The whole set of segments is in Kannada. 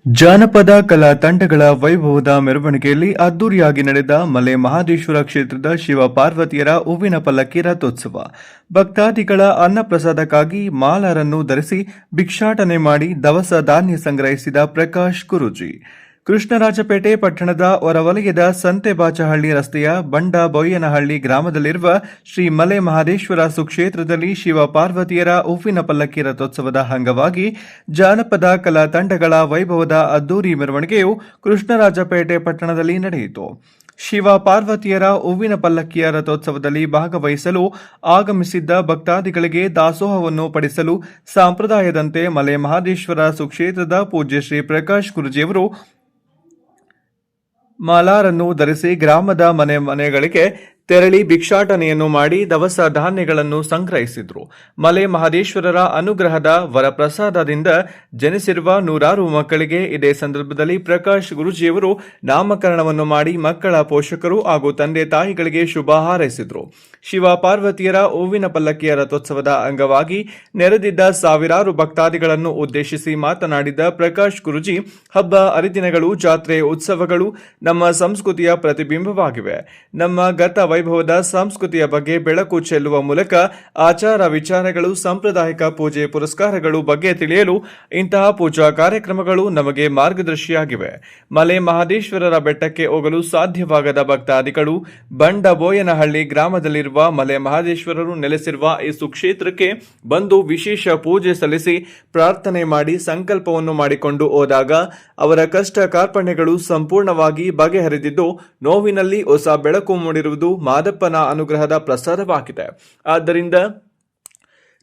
ಜಾನಪದ ಕಲಾ ತಂಡಗಳ ವೈಭವದ ಮೆರವಣಿಗೆಯಲ್ಲಿ ಅದ್ದೂರಿಯಾಗಿ ನಡೆದ ಮಲೆ ಮಹದೇಶ್ವರ ಕ್ಷೇತ್ರದ ಶಿವ ಪಾರ್ವತಿಯರ ಹೂವಿನ ಪಲ್ಲಕ್ಕಿ ರಥೋತ್ಸವ. ಭಕ್ತಾದಿಗಳ ಅನ್ನಪ್ರಸಾದಕ್ಕಾಗಿ ಮಾಲಾರನ್ನು ಧರಿಸಿ ಭಿಕ್ಷಾಟನೆ ಮಾಡಿ ದವಸ ಧಾನ್ಯ ಸಂಗ್ರಹಿಸಿದ ಪ್ರಕಾಶ್ ಗುರೂಜಿ. ಕೃಷ್ಣರಾಜಪೇಟೆ ಪಟ್ಟಣದ ಹೊರವಲಯದ ಸಂತೆಬಾಚಹಳ್ಳಿ ರಸ್ತೆಯ ಬಂಡ ಬೊಯ್ಯನಹಳ್ಳಿ ಗ್ರಾಮದಲ್ಲಿರುವ ಶ್ರೀ ಮಲೆ ಮಹದೇಶ್ವರ ಸುಕ್ಷೇತ್ರದಲ್ಲಿ ಶಿವ ಪಾರ್ವತಿಯರ ಹೂವಿನ ಪಲ್ಲಕ್ಕಿ ರಥೋತ್ಸವದ ಅಂಗವಾಗಿ ಜಾನಪದ ಕಲಾ ತಂಡಗಳ ವೈಭವದ ಅದ್ದೂರಿ ಮೆರವಣಿಗೆಯು ಕೃಷ್ಣರಾಜಪೇಟೆ ಪಟ್ಟಣದಲ್ಲಿ ನಡೆಯಿತು. ಶಿವ ಪಾರ್ವತಿಯರ ಹೂವಿನ ಪಲ್ಲಕ್ಕಿಯ ರಥೋತ್ಸವದಲ್ಲಿ ಭಾಗವಹಿಸಲು ಆಗಮಿಸಿದ್ದ ಭಕ್ತಾದಿಗಳಿಗೆ ದಾಸೋಹವನ್ನು ಪಡಿಸಲು ಸಂಪ್ರದಾಯದಂತೆ ಮಲೆ ಮಹದೇಶ್ವರ ಸುಕ್ಷೇತ್ರದ ಪೂಜ್ಯ ಶ್ರೀ ಪ್ರಕಾಶ್ ಗುರೂಜಿಯವರು ಮಾಲಾರನ್ನು ಧರಿಸಿ ಗ್ರಾಮದ ಮನೆಗಳಿಗೆ ತೆರಳಿ ಭಿಕ್ಷಾಟನೆಯನ್ನು ಮಾಡಿ ದವಸ ಧಾನ್ಯಗಳನ್ನು ಸಂಗ್ರಹಿಸಿದ್ರು. ಮಲೆ ಮಹದೇಶ್ವರರ ಅನುಗ್ರಹದ ವರಪ್ರಸಾದದಿಂದ ಜನಿಸಿರುವ ನೂರಾರು ಮಕ್ಕಳಿಗೆ ಇದೇ ಸಂದರ್ಭದಲ್ಲಿ ಪ್ರಕಾಶ್ ಗುರೂಜಿಯವರು ನಾಮಕರಣವನ್ನು ಮಾಡಿ ಮಕ್ಕಳ ಪೋಷಕರು ಹಾಗೂ ತಂದೆ ತಾಯಿಗಳಿಗೆ ಶುಭ ಹಾರೈಸಿದ್ರು. ಶಿವ ಪಾರ್ವತಿಯರ ಹೂವಿನ ಪಲ್ಲಕ್ಕಿಯ ರಥೋತ್ಸವದ ಅಂಗವಾಗಿ ನೆರೆದಿದ್ದ ಸಾವಿರಾರು ಭಕ್ತಾದಿಗಳನ್ನು ಉದ್ದೇಶಿಸಿ ಮಾತನಾಡಿದ ಪ್ರಕಾಶ್ ಗುರೂಜಿ, ಹಬ್ಬ ಹರಿದಿನಗಳು, ಜಾತ್ರೆ, ಉತ್ಸವಗಳು ನಮ್ಮ ಸಂಸ್ಕೃತಿಯ ಪ್ರತಿಬಿಂಬವಾಗಿವೆ. ನಮ್ಮ ಗತ ವೈಭವದ ಸಂಸ್ಕೃತಿಯ ಬಗ್ಗೆ ಬೆಳಕು ಚೆಲ್ಲುವ ಮೂಲಕ ಆಚಾರ ವಿಚಾರಗಳು, ಸಾಂಪ್ರದಾಯಿಕ ಪೂಜೆ ಪುರಸ್ಕಾರಗಳು ಬಗ್ಗೆ ತಿಳಿಯಲು ಇಂತಹ ಪೂಜಾ ಕಾರ್ಯಕ್ರಮಗಳು ನಮಗೆ ಮಾರ್ಗದರ್ಶಿಯಾಗಿವೆ. ಮಲೆ ಮಹದೇಶ್ವರರ ಬೆಟ್ಟಕ್ಕೆ ಹೋಗಲು ಸಾಧ್ಯವಾಗದ ಭಕ್ತಾದಿಗಳು ಬಂಡ ಬೋಯನಹಳ್ಳಿ ಗ್ರಾಮದಲ್ಲಿರುವ ಮಲೆ ಮಹದೇಶ್ವರರು ನೆಲೆಸಿರುವ ಈ ಸುಕ್ಷೇತ್ರಕ್ಕೆ ಬಂದು ವಿಶೇಷ ಪೂಜೆ ಸಲ್ಲಿಸಿ ಪ್ರಾರ್ಥನೆ ಮಾಡಿ ಸಂಕಲ್ಪವನ್ನು ಮಾಡಿಕೊಂಡು ಹೋದಾಗ ಅವರ ಕಷ್ಟ ಕಾರ್ಪಣ್ಯಗಳು ಸಂಪೂರ್ಣವಾಗಿ ಬಗೆಹರಿದಿದ್ದು ನೋವಿನಲ್ಲಿ ಹೊಸ ಬೆಳಕು ಮೂಡಿರುವುದು ಮಾದಪ್ಪನ ಅನುಗ್ರಹದ ಪ್ರಸಾದವಾಗಿದೆ. ಆದ್ದರಿಂದ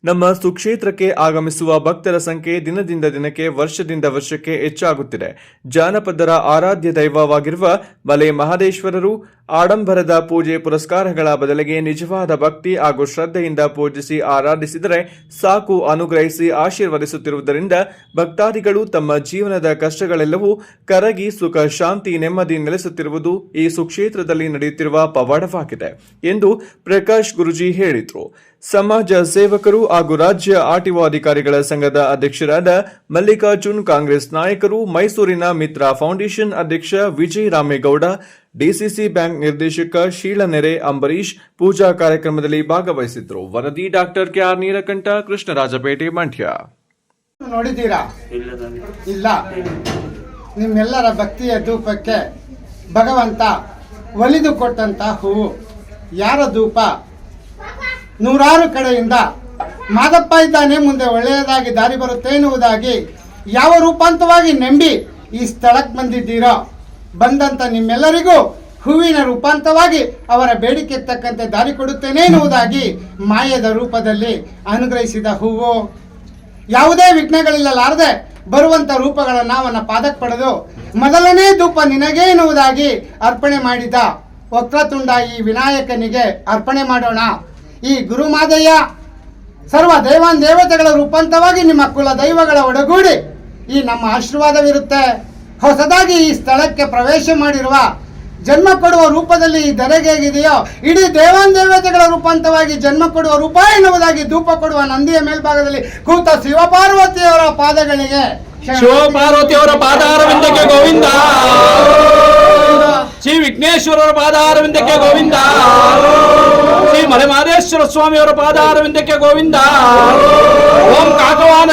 ನಮ್ಮ ಸುಕ್ಷೇತ್ರಕ್ಕೆ ಆಗಮಿಸುವ ಭಕ್ತರ ಸಂಖ್ಯೆ ದಿನದಿಂದ ದಿನಕ್ಕೆ, ವರ್ಷದಿಂದ ವರ್ಷಕ್ಕೆ ಹೆಚ್ಚಾಗುತ್ತಿದೆ. ಜಾನಪದರ ಆರಾಧ್ಯ ದೈವವಾಗಿರುವ ಮಲೆ ಮಹದೇಶ್ವರರು ಆಡಂಬರದ ಪೂಜೆ ಪುರಸ್ಕಾರಗಳ ಬದಲಿಗೆ ನಿಜವಾದ ಭಕ್ತಿ ಹಾಗೂ ಶ್ರದ್ಧೆಯಿಂದ ಪೂಜಿಸಿ ಆರಾಧಿಸಿದರೆ ಸಾಕು ಅನುಗ್ರಹಿಸಿ ಆಶೀರ್ವದಿಸುತ್ತಿರುವುದರಿಂದ ಭಕ್ತಾದಿಗಳು ತಮ್ಮ ಜೀವನದ ಕಷ್ಟಗಳೆಲ್ಲವೂ ಕರಗಿ ಸುಖ ಶಾಂತಿ ನೆಮ್ಮದಿ ನೆಲೆಸುತ್ತಿರುವುದು ಈ ಸುಕ್ಷೇತ್ರದಲ್ಲಿ ನಡೆಯುತ್ತಿರುವ ಪವಾಡವಾಗಿದೆ ಎಂದು ಪ್ರಕಾಶ್ ಗುರೂಜಿ ಹೇಳಿದರು. ಸಮಾಜ ಸೇವಕರು ಹಾಗೂ ರಾಜ್ಯ ಆರ್ಟಿಒ ಅಧಿಕಾರಿಗಳ ಸಂಘದ ಅಧ್ಯಕ್ಷರಾದ ಮಲ್ಲಿಕಾರ್ಜುನ್, ಕಾಂಗ್ರೆಸ್ ನಾಯಕರು, ಮೈಸೂರಿನ ಮಿತ್ರ ಫೌಂಡೇಶನ್ ಅಧ್ಯಕ್ಷ ವಿಜಯ್ ರಾಮೇಗೌಡ, ಡಿಸಿಸಿ ಬ್ಯಾಂಕ್ ನಿರ್ದೇಶಕ ಶೀಲನೆರೆ ಅಂಬರೀಶ್ ಪೂಜಾ ಕಾರ್ಯಕ್ರಮದಲ್ಲಿ ಭಾಗವಹಿಸಿದ್ರು. ವರದಿ ಡಾಕ್ಟರ್ ಕೆಆರ್ ನೀಲಕಂಠ, ಕೃಷ್ಣರಾಜಪೇಟೆ, ಮಂಡ್ಯ. ನೋಡಿದ್ದೀರಾ? ಇಲ್ಲ. ನಿಮ್ಮೆಲ್ಲರ ಭಕ್ತಿಯ ಧೂಪಕ್ಕೆ ಭಗವಂತ ಒಲಿದು ಕೊಟ್ಟಂತ ಹೂವು. ಯಾರ ಧೂಪ? ನೂರಾರು ಕಡೆಯಿಂದ ಮಾದಪ್ಪ ಇದ್ದಾನೆ, ಮುಂದೆ ಒಳ್ಳೆಯದಾಗಿ ದಾರಿ ಬರುತ್ತೆ ಎನ್ನುವುದಾಗಿ ಯಾವ ರೂಪಾಂತವಾಗಿ ನಂಬಿ ಈ ಸ್ಥಳಕ್ಕೆ ಬಂದಿದ್ದೀರೋ, ಬಂದಂತ ನಿಮ್ಮೆಲ್ಲರಿಗೂ ಹೂವಿನ ರೂಪಾಂತವಾಗಿ ಅವರ ಬೇಡಿಕೆ ತಕ್ಕಂತೆ ದಾರಿ ಕೊಡುತ್ತೇನೆ ಎನ್ನುವುದಾಗಿ ಮಾಯದ ರೂಪದಲ್ಲಿ ಅನುಗ್ರಹಿಸಿದ ಹೂವು. ಯಾವುದೇ ವಿಘ್ನಗಳಿಲ್ಲಲಾರದೆ ಬರುವಂತ ರೂಪಗಳನ್ನು ಅವನ ಪಾದಕ್ಕೆ ಪಡೆದು ಮೊದಲನೇ ಧೂಪ ನಿನಗೆ ಎನ್ನುವುದಾಗಿ ಅರ್ಪಣೆ ಮಾಡಿದ ವಕ್ರತುಂಡ ಈ ವಿನಾಯಕನಿಗೆ ಅರ್ಪಣೆ ಮಾಡೋಣ. ಈ ಗುರುಮಾದಯ್ಯ ಸರ್ವ ದೇವಾನ್ ದೇವತೆಗಳ ರೂಪಾಂತವಾಗಿ ನಿಮ್ಮ ಕುಲ ದೈವಗಳ ಒಡಗೂಡಿ ಈ ನಮ್ಮ ಆಶೀರ್ವಾದವಿರುತ್ತೆ. ಹೊಸದಾಗಿ ಈ ಸ್ಥಳಕ್ಕೆ ಪ್ರವೇಶ ಮಾಡಿರುವ ಜನ್ಮ ಕೊಡುವ ರೂಪದಲ್ಲಿ ಈ ಧರೆಗೆ ಹೇಗಿದೆಯೋ ಇಡೀ ದೇವಾನ್ ದೇವತೆಗಳ ರೂಪಾಂತವಾಗಿ ಜನ್ಮ ಕೊಡುವ ರೂಪ ಎನ್ನುವುದಾಗಿ ಧೂಪ ಕೊಡುವ ನಂದಿಯ ಮೇಲ್ಭಾಗದಲ್ಲಿ ಕೂತ ಶಿವಪಾರ್ವತಿಯವರ ಪಾದಗಳಿಗೆ, ಶಿವಪಾರ್ವತಿಯವರ ಪಾದಾರವಿಂದಕ್ಕೆ ಗೋವಿಂದ, ಶ್ರೀ ವಿಘ್ನೇಶ್ವರರ ಪಾದಾರವಿಂದಕ್ಕೆ ಗೋವಿಂದ, ಶ್ರೀ ಮಲೆ ಮಹದೇಶ್ವರ ಸ್ವಾಮಿಯವರ ಪಾದಾರವಿಂದಕ್ಕೆ ಗೋವಿಂದ. ಓಂ ಕಾಕವಾನ